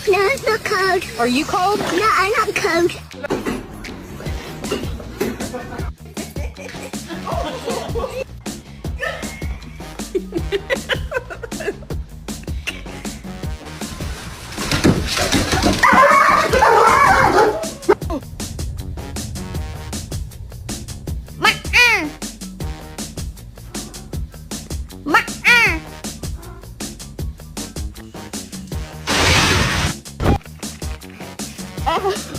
No, it's not cold. Are you cold? No, I'm not cold. Oh.